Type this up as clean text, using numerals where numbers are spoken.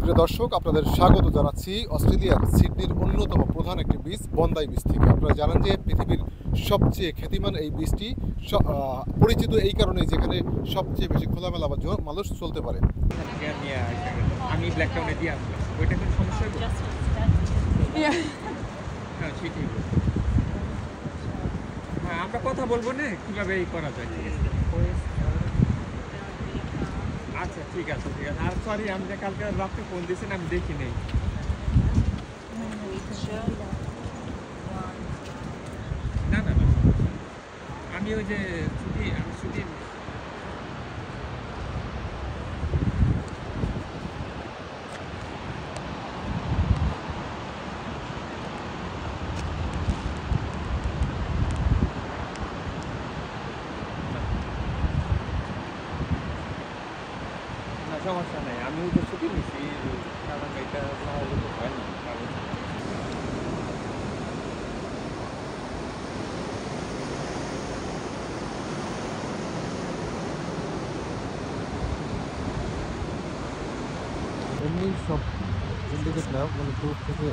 প্রিয় দর্শক, আপনাদের স্বাগত জানাচ্ছি অস্ট্রেলিয়ার সিডনির অন্যতম প্রধান একটি বীচ বন্দাই বীচ থেকে। আপনারা জানেন যে পৃথিবীর সবচেয়ে খ্যাতিমান এই বীচটি পরিচিত এই কারণে যেখানে সবচেয়ে বেশি খোলামেলা বা মানুষ চলতে পারে। আমি ব্ল্যাক টাউনে দিয়ে আসলাম, ওইটা কোনো সমস্যা হবে? হ্যাঁ সেটাই। হ্যাঁ আমরা কথা বলবো না কীভাবে এই করা যায়, ঠিক আছে? আচ্ছা ঠিক আছে ঠিক আছে। আর সরি, আমি যে কালকে রাত্রে ফোন দিয়েছেন আমি দেখি নেই। না না না, আমি ওই যে ছুটি সমস্যা নেই, আমি ওই যে ছুটি নিছি, কারণ এটা না হলে তো হয় না। কারণ এমনি সব ইন্ডিকেট না, মানে দূর থেকে